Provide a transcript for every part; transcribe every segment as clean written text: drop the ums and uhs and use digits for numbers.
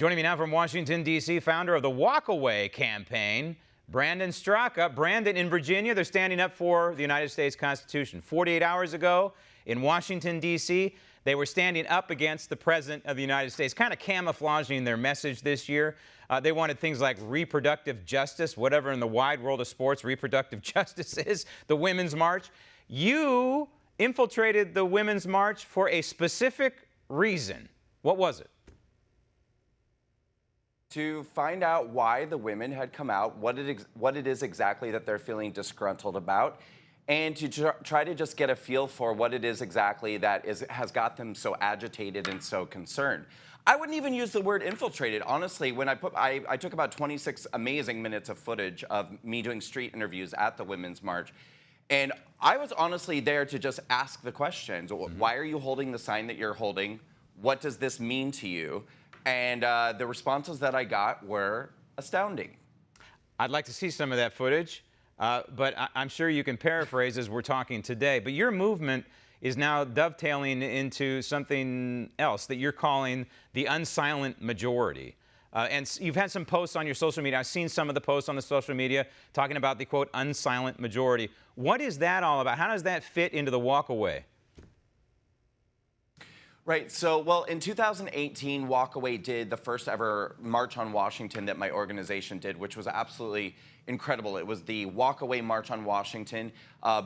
Joining me now from Washington, D.C., founder of the Walkaway campaign, Brandon Straka. Brandon, in Virginia, they're standing up for the United States Constitution. 48 hours ago in Washington, D.C., they were standing up against the President of the United States, kind of camouflaging their message this year. They wanted things like reproductive justice, whatever in the wide world of sports reproductive justice is, the Women's March. You infiltrated the Women's March for a specific reason. What was it? To find out why the women had come out, what it is exactly that they're feeling disgruntled about, and to try to just get a feel for what it is exactly that has got them so agitated and so concerned. I wouldn't even use the word infiltrated. Honestly, when I took about 26 amazing minutes of footage of me doing street interviews at the Women's March, and I was honestly there to just ask the questions. Why are you holding the sign that you're holding? What does this mean to you? And the responses that I got were astounding. I'd like to see some of that footage, but I'm sure you can paraphrase as we're talking today. But your movement is now dovetailing into something else that you're calling the unsilent majority. And you've had some posts on your social media. I've seen some of the posts on the social media talking about the, quote, unsilent majority. What is that all about? How does that fit into the Walkaway? Right. So, well, in 2018, Walkaway did the first ever March on Washington that my organization did, which was absolutely incredible. It was the Walkaway March on Washington.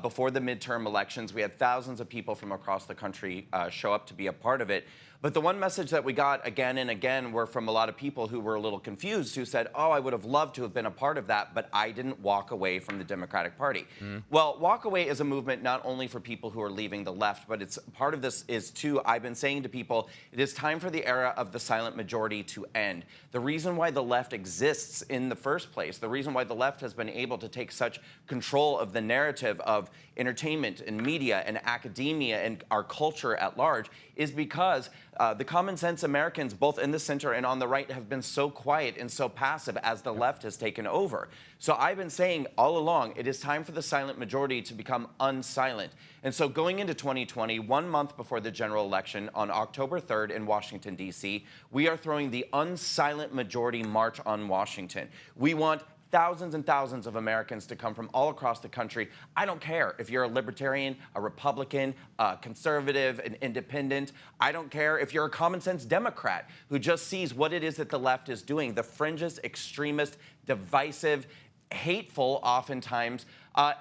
Before the midterm elections, we had thousands of people from across the country show up to be a part of it. But the one message that we got again and again were from a lot of people who were a little confused, who said, oh, I would have loved to have been a part of that, but I didn't walk away from the Democratic Party. Well, Walkaway is a movement not only for people who are leaving the left, but it's part of this is too, I've been saying to people, it is time for the era of the silent majority to end. The reason why the left exists in the first place, the reason why the left has been able to take such control of the narrative of entertainment and media and academia and our culture at large is because the common sense Americans, both in the center and on the right, have been so quiet and so passive as the left has taken over. So I've been saying all along, it is time for the silent majority to become unsilent. And so going into 2020, 1 month before the general election, on October 3rd in Washington, D.C., we are throwing the Unsilent Majority March on Washington. We want thousands and thousands of Americans to come from all across the country. I don't care if you're a libertarian, a Republican, a conservative, an independent. I don't care if you're a common sense Democrat who just sees what it is that the left is doing, the fringest, extremist, divisive, hateful oftentimes,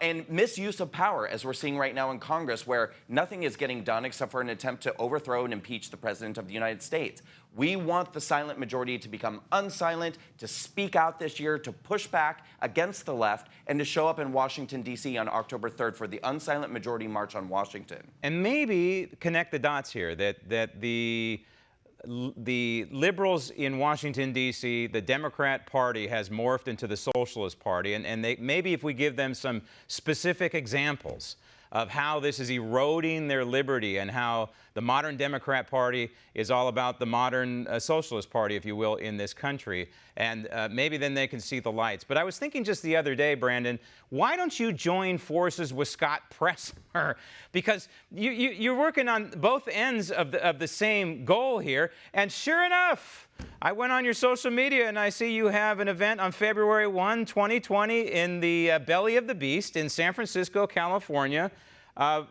and misuse of power, as we're seeing right now in Congress, where nothing is getting done except for an attempt to overthrow and impeach the President of the United States. We want the silent majority to become unsilent, to speak out this year, to push back against the left, and to show up in Washington, D.C. on October 3rd for the Unsilent Majority March on Washington. And maybe connect the dots here, that the liberals in Washington, D.C., the Democrat Party has morphed into the Socialist Party, and maybe if we give them some specific examples of how this is eroding their liberty and how the modern Democrat Party is all about the modern Socialist Party, if you will, in this country. And maybe then they can see the lights. But I was thinking just the other day, Brandon, why don't you join forces with Scott Pressler? Because you're working on both ends of the same goal here. And sure enough, I went on your social media and I see you have an event on February 1, 2020 in the belly of the beast in San Francisco, California,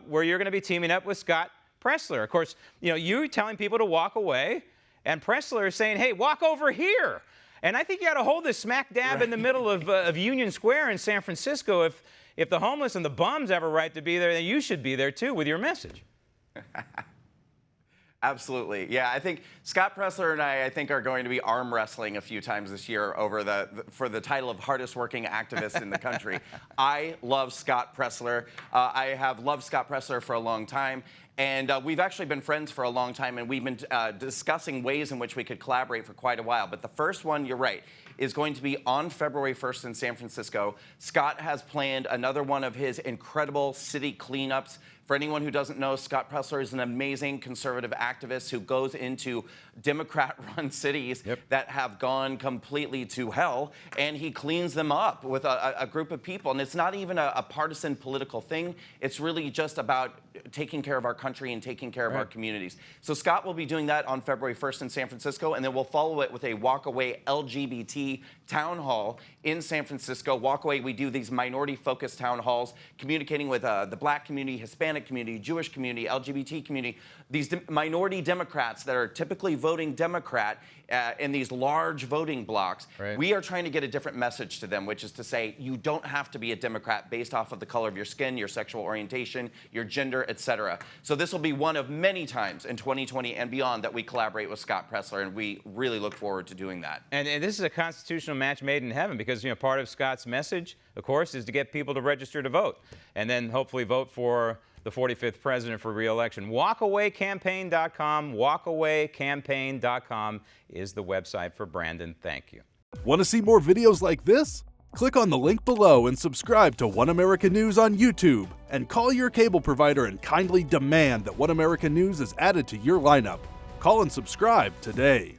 where you're going to be teaming up with Scott Pressler. Of course, you know, you're telling people to walk away, and Pressler is saying, hey, walk over here. And I think you ought to hold this smack dab in the middle of Union Square in San Francisco. If the homeless and the bums have a right to be there, then you should be there too with your message. Absolutely. Yeah, I think Scott Pressler and I think, are going to be arm wrestling a few times this year over for the title of hardest working activist in the country. I love Scott Pressler. I have loved Scott Pressler for a long time. And we've actually been friends for a long time, and we've been discussing ways in which we could collaborate for quite a while. But the first one, you're right, is going to be on February 1st in San Francisco. Scott has planned another one of his incredible city cleanups. For anyone who doesn't know, Scott Pressler is an amazing conservative activist who goes into Democrat-run cities that have gone completely to hell, and he cleans them up with a group of people. And it's not even a partisan political thing. It's really just about taking care of our country and taking care of our communities. So Scott will be doing that on February 1st in San Francisco, and then we'll follow it with a Walkaway LGBT town hall in San Francisco. Walkaway, we do these minority-focused town halls, communicating with the Black community, Hispanic community, Jewish community, LGBT community, these minority Democrats that are typically voting Democrat in these large voting blocks. We are trying to get a different message to them, which is to say you don't have to be a Democrat based off of the color of your skin, your sexual orientation, your gender, etc. So this will be one of many times in 2020 and beyond that we collaborate with Scott Pressler, and we really look forward to doing that. And this is a constitutional match made in heaven, because part of Scott's message, of course, is to get people to register to vote, and then hopefully vote for the 45th president for re-election. Walkawaycampaign.com, walkawaycampaign.com is the website for Brandon. Thank you. Want to see more videos like this? Click on the link below and subscribe to One American News on YouTube, and call your cable provider and kindly demand that One American News is added to your lineup. Call and subscribe today.